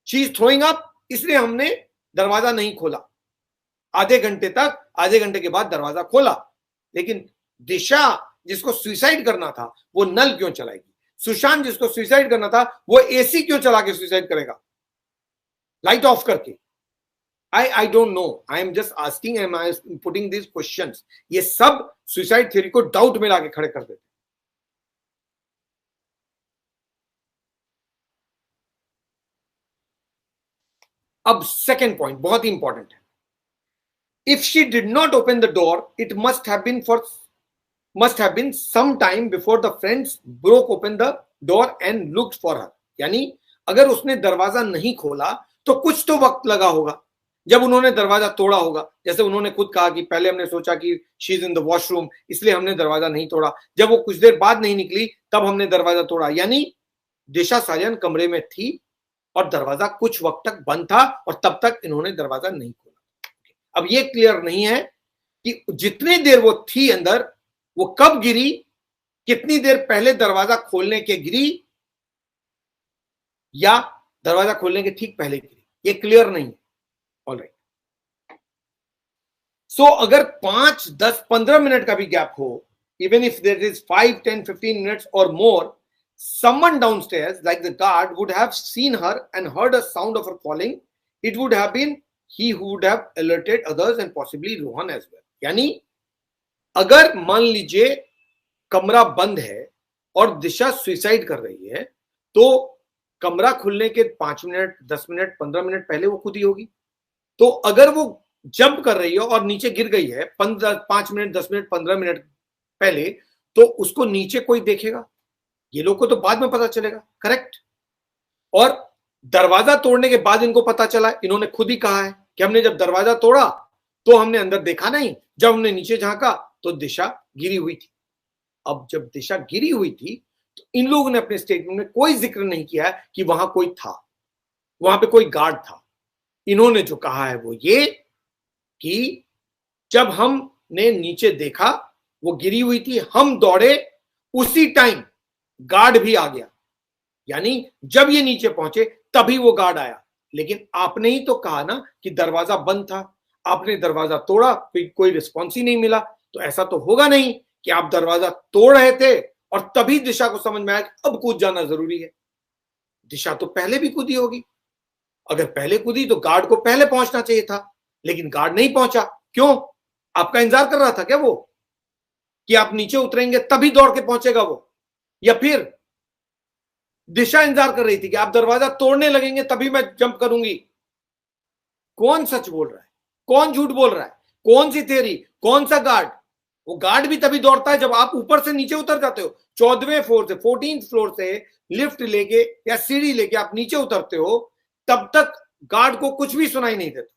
चीज थ्रोइंग अप, इसलिए हमने दरवाजा नहीं खोला। आधे घंटे के बाद दरवाजा खोला। लेकिन दिशा जिसको सुसाइड करना था वो नल क्यों चलाएगी? सुशांत जिसको सुसाइड करना था वो एसी क्यों चला के सुसाइड करेगा, लाइट ऑफ करके? I don't know. I am just asking and I am putting these questions. ये सब सुसाइड थ्योरी को डाउट में लाके खड़े कर देते। अब सेकेंड पॉइंट बहुत ही इंपॉर्टेंट है। If she did not open the door, it must have been some time before the friends broke open the door and looked for her. यानी अगर उसने दरवाजा नहीं खोला तो कुछ तो वक्त लगा होगा जब उन्होंने दरवाजा तोड़ा होगा। जैसे उन्होंने खुद कहा कि पहले हमने सोचा कि she is in the washroom, इसलिए हमने दरवाजा नहीं तोड़ा। जब वो कुछ देर बाद नहीं निकली तब हमने दरवाजा तोड़ा। यानी दिशा सालियान कमरे में थी और दरवाजा कुछ वक्त तक बंद था और तब तक इन्होंने दरवाजा नहीं खोला। अब ये क्लियर नहीं है कि जितनी देर वो थी अंदर वो कब गिरी, कितनी देर पहले दरवाजा खोलने के गिरी या दरवाजा खोलने के ठीक पहले गिरी, ये क्लियर नहीं है। ऑलराइट, सो अगर 5, 10, 15 मिनट का भी गैप हो, even if there is 5, 10, 15 minutes और more, someone downstairs like the guard would have seen her and heard a sound of her falling. It would have been he who would have alerted others and possibly Rohan as well. यानी अगर मान लीजिए कमरा बंद है और दिशा suicide कर रही है तो कमरा खुलने के 5 मिनट, 10 मिनट, 15 मिनट पहले वो खुद ही होगी। तो अगर वो जंप कर रही है और नीचे गिर गई है 5 मिनट, 10 मिनट, 15 मिनट पहले, तो उसको नीचे कोई देखेगा? ये लोग को तो बाद में पता चलेगा, करेक्ट? और दरवाजा तोड़ने के बाद इनको पता चला, इन्होंने खुद ही कहा है कि हमने जब दरवाजा तोड़ा तो हमने अंदर देखा नहीं, जब हमने नीचे झांका तो दिशा गिरी हुई थी। अब जब दिशा गिरी हुई थी तो इन लोगों ने अपने स्टेटमेंट में कोई जिक्र नहीं किया कि वहां कोई था, वहां पे कोई गार्ड था। इन्होंने जो कहा है वो ये कि जब हमने नीचे देखा वो गिरी हुई थी, हम दौड़े, उसी टाइम गार्ड भी आ गया। यानी जब ये नीचे पहुंचे तभी वो गार्ड आया। लेकिन आपने ही तो कहा ना कि दरवाजा बंद था, आपने दरवाजा तोड़ा, फिर कोई रिस्पॉन्स ही नहीं मिला। तो ऐसा तो होगा नहीं कि आप दरवाजा तोड़ रहे थे और तभी दिशा को समझ में आया कि अब कूद जाना जरूरी है। दिशा तो पहले भी कूदी होगी। अगर पहले कूदी तो गार्ड को पहले पहुंचना चाहिए था, लेकिन गार्ड नहीं पहुंचा। क्यों? आपका इंतजार कर रहा था क्या वो कि आप नीचे उतरेंगे तभी दौड़ के पहुंचेगा वो? या फिर दिशा इंतजार कर रही थी कि आप दरवाजा तोड़ने लगेंगे तभी मैं जंप करूंगी? कौन सच बोल रहा है, कौन झूठ बोल रहा है, कौन सी थियरी, कौन सा गार्ड? वो गार्ड भी तभी दौड़ता है जब आप ऊपर से नीचे उतर जाते हो। 14वें फ्लोर से, 14th फ्लोर से लिफ्ट लेके या सीढ़ी लेके आप नीचे उतरते हो, तब तक गार्ड को कुछ भी सुनाई नहीं देता,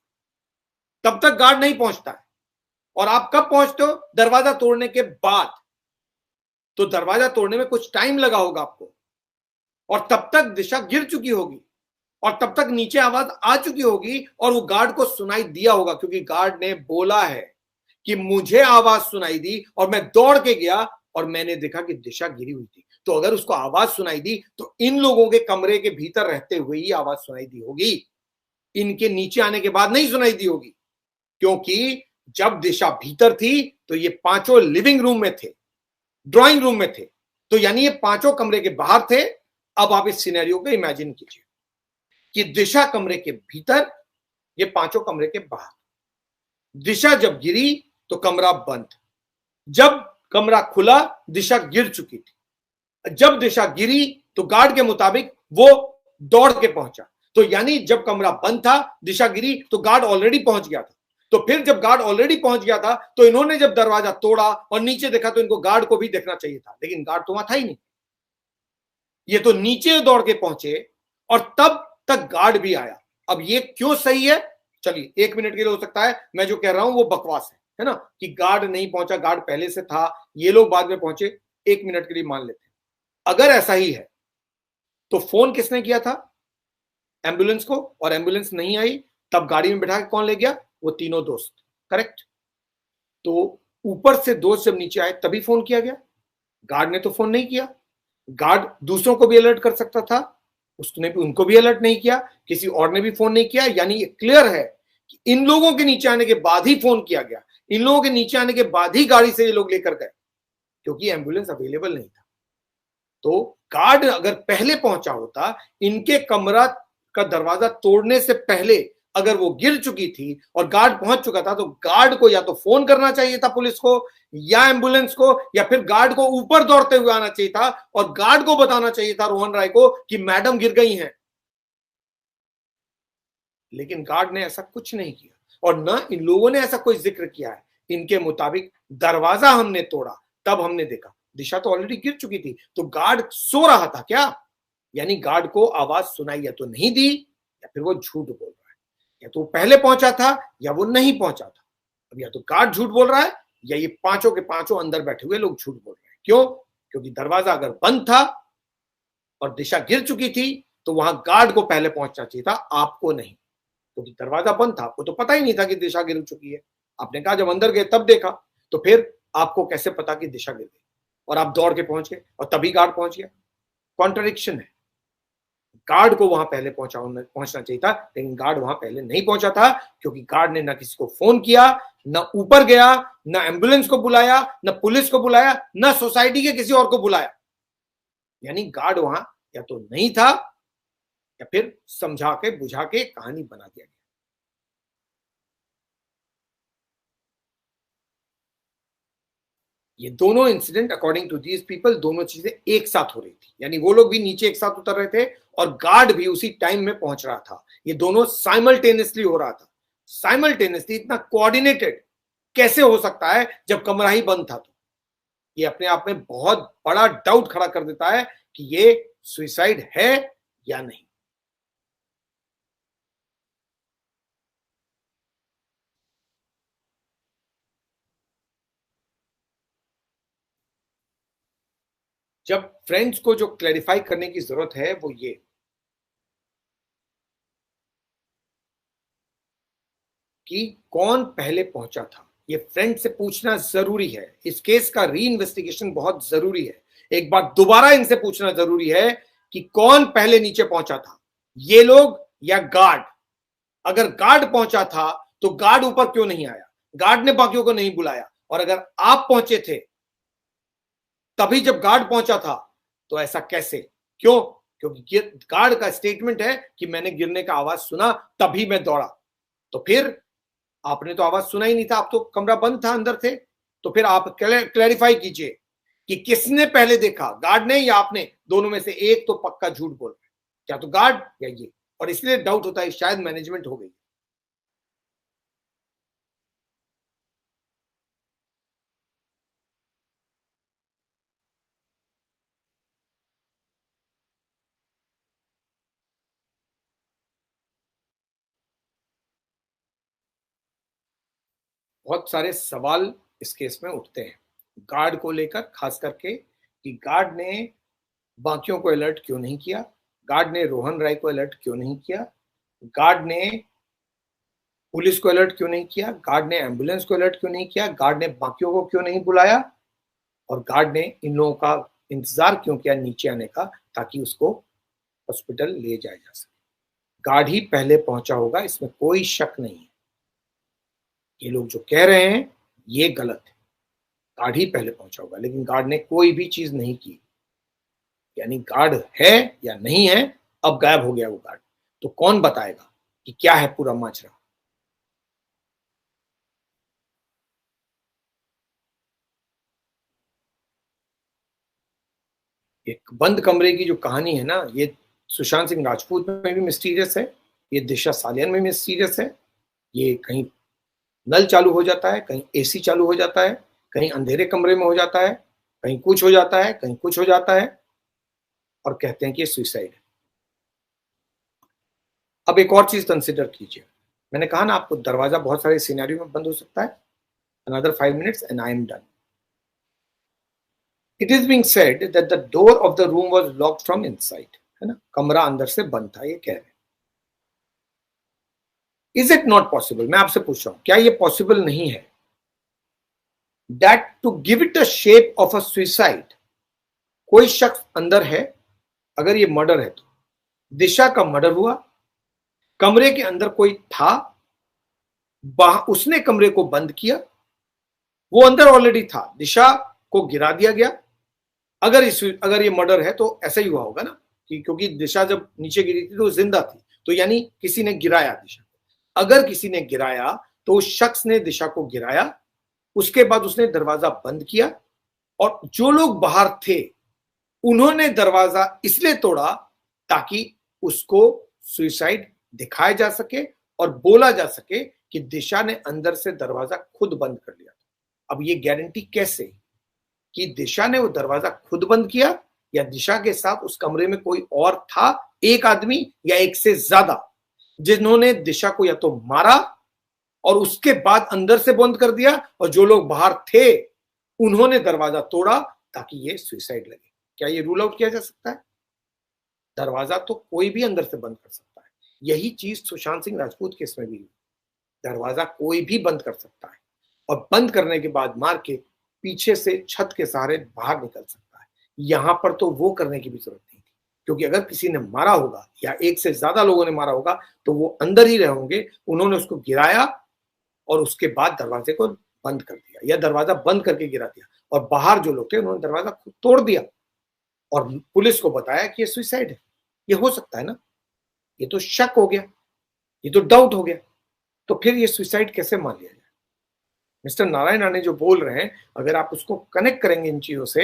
तब तक गार्ड नहीं पहुंचता है। और आप कब पहुंचते हो? दरवाजा तोड़ने के बाद। तो दरवाजा तोड़ने में कुछ टाइम लगा होगा आपको, और तब तक दिशा गिर चुकी होगी, और तब तक नीचे आवाज आ चुकी होगी और वो गार्ड को सुनाई दिया होगा, क्योंकि गार्ड ने बोला है कि मुझे आवाज सुनाई दी और मैं दौड़ के गया और मैंने देखा कि दिशा गिरी हुई थी। तो अगर उसको आवाज सुनाई दी तो इन लोगों के कमरे के भीतर रहते हुए ही आवाज सुनाई दी होगी। इनके नीचे आने के बाद नहीं सुनाई दी होगी, क्योंकि जब दिशा भीतर थी तो ये पांचों लिविंग रूम में थे, ड्राइंग रूम में थे, तो यानी ये पांचों कमरे के बाहर थे। अब आप इस सिनेरियो को इमेजिन कीजिए कि दिशा कमरे के भीतर, ये पांचों कमरे के बाहर। दिशा जब गिरी तो कमरा बंद, जब कमरा खुला दिशा गिर चुकी थी, जब दिशा गिरी तो गार्ड के मुताबिक वो दौड़ के पहुंचा, तो यानी जब कमरा बंद था दिशा गिरी तो गार्ड ऑलरेडी पहुंच गया था। तो फिर जब गार्ड ऑलरेडी पहुंच गया था तो इन्होंने जब दरवाजा तोड़ा और नीचे देखा तो इनको गार्ड को भी देखना चाहिए था, लेकिन गार्ड तो वहां था ही नहीं। ये तो नीचे दौड़ के पहुंचे और तब तक गार्ड भी आया। अब ये क्यों सही है, चलिए 1 मिनट के लिए हो सकता है मैं जो कह रहा हूं वो बकवास है ना, कि गार्ड नहीं पहुंचा, गार्ड पहले से था, ये लोग बाद में पहुंचे, 1 मिनट के लिए मान लेते हैं। अगर ऐसा ही है तो फोन किसने किया था? एम्बुलेंस को, और एम्बुलेंस नहीं आई, तब गाड़ी में बैठा के कौन ले गया? वो तीनों दोस्त, करेक्ट। तो ऊपर से दोस्त जब नीचे आए तभी फोन किया गया, गार्ड ने तो फोन नहीं किया। गार्ड दूसरों को भी अलर्ट कर सकता था, उसने भी उनको भी अलर्ट नहीं किया, किसी और ने भी फोन नहीं किया। यानी ये क्लियर है कि इन लोगों के नीचे आने के बाद ही फोन किया गया, इन लोगों के नीचे आने के बाद ही गाड़ी से ये लोग लेकर गए, क्योंकि एम्बुलेंस अवेलेबल नहीं था। तो गार्ड अगर पहले पहुंचा होता, इनके कमरा का दरवाजा तोड़ने से पहले अगर वो गिर चुकी थी और गार्ड पहुंच चुका था, तो गार्ड को या तो फोन करना चाहिए था पुलिस को या एम्बुलेंस को, या फिर गार्ड को ऊपर दौड़ते हुए आना चाहिए था और गार्ड को बताना चाहिए था रोहन राय को कि मैडम गिर गई हैं। लेकिन गार्ड ने ऐसा कुछ नहीं किया और न इन लोगों ने ऐसा कोई जिक्र किया है। इनके मुताबिक दरवाजा हमने तोड़ा, तब हमने देखा दिशा तो ऑलरेडी गिर चुकी थी। तो गार्ड सो रहा था क्या? यानी गार्ड को आवाज सुनाई या तो नहीं दी या फिर वो झूठ बोल रहा है, या तो पहले पहुंचा था या वो नहीं पहुंचा था। अब या तो गार्ड झूठ बोल रहा है या ये पांचों के पांचों अंदर बैठे हुए लोग झूठ बोल रहे हैं। क्यों? क्योंकि दरवाजा अगर बंद था और दिशा गिर चुकी थी तो वहां गार्ड को पहले पहुंचना चाहिए था, आपको नहीं, क्योंकि दरवाजा बंद था, आपको तो पता ही नहीं था कि दिशा गिर चुकी है। आपने कहा जब अंदर गए तब देखा, तो फिर आपको कैसे पता कि दिशा गिर गई और आप दौड़ के पहुंच गए और तभी गार्ड पहुंच गया? कॉन्ट्रडिक्शन है। गार्ड को वहां पहले पहुंचना चाहिए था, लेकिन गार्ड वहां पहले नहीं पहुंचा था, क्योंकि गार्ड ने न किसी को फोन किया, न ऊपर गया, न एम्बुलेंस को बुलाया, न पुलिस को बुलाया, न सोसाइटी के किसी और को बुलाया। यानी गार्ड वहां या तो नहीं था या फिर समझा के बुझा के कहानी बना दिया गया। ये दोनों incident according to these people, दोनों चीजें एक साथ हो रही थी। यानी वो लोग भी नीचे एक साथ उतर रहे थे और गार्ड भी उसी टाइम में पहुंच रहा था। ये दोनों साइमल्टेनियसली हो रहा था। साइमल्टेनियसली इतना कोऑर्डिनेटेड कैसे हो सकता है जब कमरा ही बंद था? तो ये अपने आप में बहुत बड़ा डाउट खड़ा कर देता है कि ये सुसाइड है या नहीं। जब फ्रेंड्स को जो क्लैरिफाई करने की जरूरत है वो ये कि कौन पहले पहुंचा था, ये फ्रेंड से पूछना जरूरी है। इस केस का री इन्वेस्टिगेशन बहुत जरूरी है। एक बार दोबारा इनसे पूछना जरूरी है कि कौन पहले नीचे पहुंचा था, ये लोग या गार्ड। अगर गार्ड पहुंचा था तो गार्ड ऊपर क्यों नहीं आया? गार्ड ने बाकियों को नहीं बुलाया। और अगर आप पहुंचे थे तभी जब गार्ड पहुंचा था तो ऐसा कैसे? क्यों? क्योंकि गार्ड का स्टेटमेंट है कि मैंने गिरने का आवाज सुना तभी मैं दौड़ा। तो फिर आपने तो आवाज सुना ही नहीं था, आप तो कमरा बंद था, अंदर थे। तो फिर आप क्लैरिफाई कीजिए कि किसने पहले देखा, गार्ड ने या आपने? दोनों में से एक तो पक्का झूठ बोल रहा है, क्या तो गार्ड या ये। और इसलिए डाउट होता है शायद मैनेजमेंट हो गई। बहुत सारे सवाल इस केस में उठते हैं गार्ड को लेकर, खास करके कि गार्ड ने बाकियों को अलर्ट क्यों नहीं किया, गार्ड ने रोहन राय को अलर्ट क्यों नहीं किया, गार्ड ने पुलिस को अलर्ट क्यों नहीं किया, गार्ड ने एम्बुलेंस को अलर्ट क्यों नहीं किया, गार्ड ने बाकियों को क्यों नहीं बुलाया, और गार्ड ने इन लोगों का इंतजार क्यों किया नीचे आने का ताकि उसको हॉस्पिटल ले जाया जा सके। गार्ड ही पहले पहुंचा होगा, इसमें कोई शक नहीं है। ये लोग जो कह रहे हैं ये गलत है, गार्ड ही पहले पहुंचा होगा, लेकिन गार्ड ने कोई भी चीज नहीं की। यानी गार्ड है या नहीं है, अब गायब हो गया वो गार्ड। तो कौन बताएगा कि क्या है पूरा माजरा? एक बंद कमरे की जो कहानी है ना, ये सुशांत सिंह राजपूत में भी मिस्टीरियस है, ये दिशा सालियन में मिस्टीरियस है। ये कहीं नल चालू हो जाता है, कहीं एसी चालू हो जाता है, कहीं अंधेरे कमरे में हो जाता है, कहीं कुछ हो जाता है, कहीं कुछ हो जाता है, और कहते हैं कि ये सुसाइड है। अब एक और चीज कंसिडर कीजिए, मैंने कहा ना आपको दरवाजा बहुत सारे सिनेरियो में बंद हो सकता है। Another 5 minutes and I am done. It is being said that the door of the room was locked from inside, है ना, कमरा अंदर से बंद था, ये कह रहे हैं। Is it not possible, मैं आपसे पूछ रहा हूं, क्या ये पॉसिबल नहीं है that to give it a shape of a suicide, कोई शख्स अंदर है, अगर ये मर्डर है तो दिशा का मर्डर हुआ, कमरे के अंदर कोई था, उसने कमरे को बंद किया, वो अंदर ऑलरेडी था, दिशा को गिरा दिया गया। अगर ये मर्डर है तो ऐसा ही हुआ होगा ना, कि क्योंकि दिशा जब नीचे गिरी थी तो जिंदा थी, तो यानी किसी ने गिराया दिशा को। अगर किसी ने गिराया तो उस शख्स ने दिशा को गिराया, उसके बाद उसने दरवाजा बंद किया, और जो लोग बाहर थे उन्होंने दरवाजा इसलिए तोड़ा ताकि उसको सुसाइड दिखाया जा सके और बोला जा सके कि दिशा ने अंदर से दरवाजा खुद बंद कर लिया। अब ये गारंटी कैसे कि दिशा ने वो दरवाजा खुद बंद किया, या दिशा के साथ उस कमरे में कोई और था, एक आदमी या एक से ज्यादा, जिन्होंने दिशा को या तो मारा और उसके बाद अंदर से बंद कर दिया, और जो लोग बाहर थे उन्होंने दरवाजा तोड़ा ताकि ये सुसाइड लगे। क्या ये रूल आउट किया जा सकता है? दरवाजा तो कोई भी अंदर से बंद कर सकता है। यही चीज सुशांत सिंह राजपूत केस में भी, दरवाजा कोई भी बंद कर सकता है, और बंद करने के बाद मार के पीछे से छत के सहारे बाहर निकल सकता है। यहां पर तो वो करने की भी जरूरत नहीं थी, क्योंकि अगर किसी ने मारा होगा या एक से ज्यादा लोगों ने मारा होगा तो वो अंदर ही रहे होंगे। उन्होंने उसको गिराया और उसके बाद दरवाजे को बंद कर दिया, या दरवाजा बंद करके गिरा दिया, और बाहर जो लोग थे उन्होंने दरवाजा खुद तोड़ दिया और पुलिस को बताया कि ये सुसाइड है। ये हो सकता है ना, ये तो शक हो गया, ये तो डाउट हो गया, तो फिर ये सुसाइड कैसे मान लिया जाए? मिस्टर नारायण राणे जो बोल रहे हैं, अगर आप उसको कनेक्ट करेंगे इन चीजों से,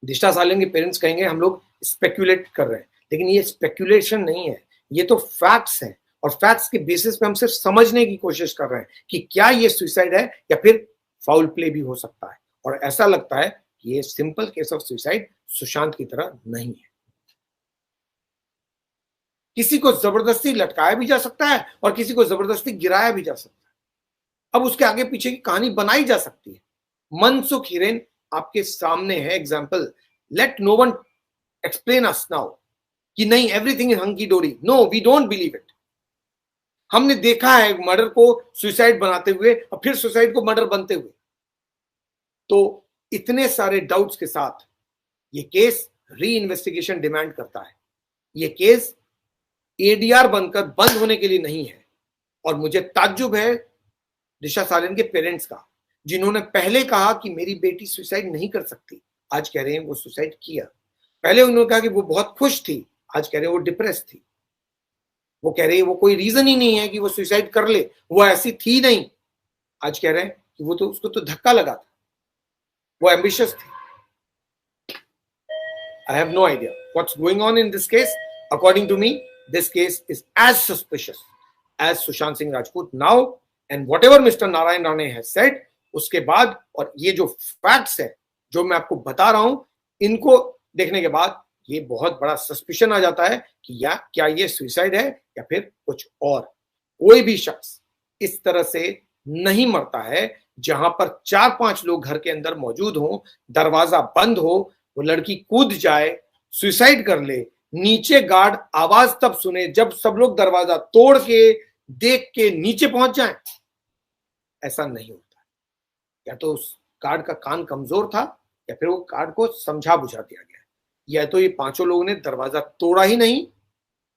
दिशा सालियन के पेरेंट्स कहेंगे हम लोग स्पेक्यूलेट कर रहे हैं, लेकिन ये स्पेक्यूलेशन नहीं है, ये तो फैक्ट्स हैं, और फैक्ट्स के बेसिस पे हम सिर्फ समझने की कोशिश कर रहे हैं कि क्या ये सुसाइड है या फिर फाउल प्ले भी हो सकता है। और ऐसा लगता है कि ये simple case of suicide Sushant की तरह नहीं है। किसी को जबरदस्ती लटकाया भी जा सकता है और किसी को जबरदस्ती गिराया भी जा सकता है। अब उसके आगे पीछे की कहानी बनाई जा सकती है। मनसुख हिरेन आपके सामने है example. Let no one explain us now कि नहीं everything is hunky dory. No, we don't believe it. हमने देखा है मर्डर को सुसाइड बनाते हुए और फिर सुसाइड को मर्डर बनते हुए। तो इतने सारे डाउट्स के साथ ये केस री इन्वेस्टिगेशन डिमांड करता है। ये केस एडीआर बनकर बंद होने के लिए नहीं है। और मुझे ताज्जुब है दिशा सालियन के पेरेंट्स का, जिन्होंने पहले कहा कि मेरी बेटी सुसाइड नहीं कर सकती, आज कह रहे हैं वो सुसाइड किया। पहले उन्होंने कहा कि वो बहुत खुश थी, आज कह रहे हैं वो डिप्रेस थी। वो कह रहे हैं वो कोई रीजन ही नहीं है कि वो सुसाइड कर ले, वो ऐसी थी नहीं। आज कह रहे हैं कि वो तो उसको तो धक्का लगा था, वो एम्बिशियस थी। I have no idea what's going on in this case. According to me, this case is as suspicious as Sushant Singh Rajput now, and whatever Mr. Narayan Rane has said, उसके बाद और ये जो facts है जो मैं आपको बता रहा हूं, इनको देखने के बाद ये बहुत बड़ा सस्पिशन आ जाता है कि या क्या ये सुसाइड है या फिर कुछ और। कोई भी शख्स इस तरह से नहीं मरता है जहां पर 4-5 लोग घर के अंदर मौजूद हों, दरवाजा बंद हो, वो लड़की कूद जाए, सुसाइड कर ले, नीचे गार्ड आवाज तब सुने जब सब लोग दरवाजा तोड़ के देख के नीचे पहुंच जाएं। ऐसा नहीं होता। या तो उस गार्ड का कान कमजोर था या फिर वो गार्ड को समझा बुझा दिया गया, या तो ये 5 लोगों ने दरवाजा तोड़ा ही नहीं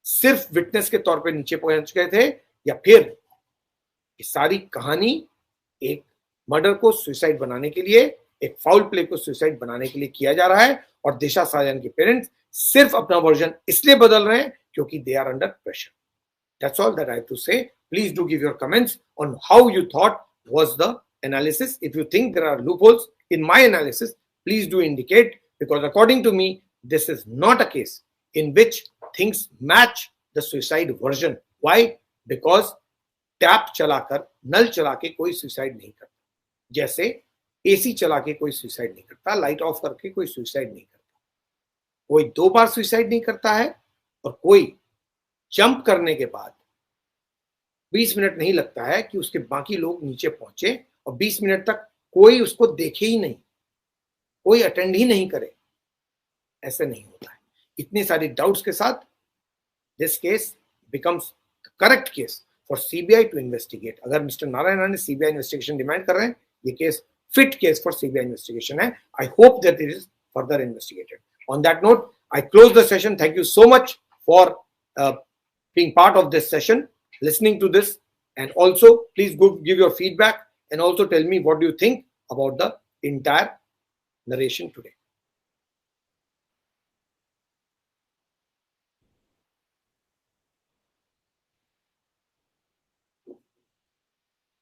सिर्फ विटनेस के तौर पे नीचे पहुंच गए थे, या फिर ये सारी कहानी एक मर्डर को सुसाइड बनाने के लिए, एक फाउल प्ले को सुसाइड बनाने के लिए किया जा रहा है, और दिशा सालियान के पेरेंट्स सिर्फ अपना वर्जन इसलिए बदल रहे हैं क्योंकि they are under pressure. That's all that I have to say. Please do give your comments on how you thought was the analysis. If you think there are loopholes in my analysis, please do indicate, because according to me, this is not a case in which things match the suicide version. Why? Because tap चलाकर, नल चला के कोई suicide नहीं करता, जैसे AC चला के कोई सुसाइड नहीं करता, लाइट ऑफ करके कोई सुसाइड नहीं करता, कोई 2 बार सुसाइड नहीं करता है, और कोई जंप करने के बाद 20 मिनट नहीं लगता है कि उसके बाकी लोग नीचे पहुंचे, और 20 मिनट तक कोई उसको देखे ही नहीं, कोई अटेंड ही नहीं करे. ऐसे नहीं होता है. इतनी सारी डाउट्स के साथ this case becomes correct case for CBI to investigate. अगर mister Narayan Rane CBI investigation demand कर रहे हैं, ये case fit case for CBI investigation है. I hope that it is further investigated. On that note, I close the session. Thank you so much for being part of this session, listening to this, and also please give your feedback, and also tell me what do you think about the entire narration today.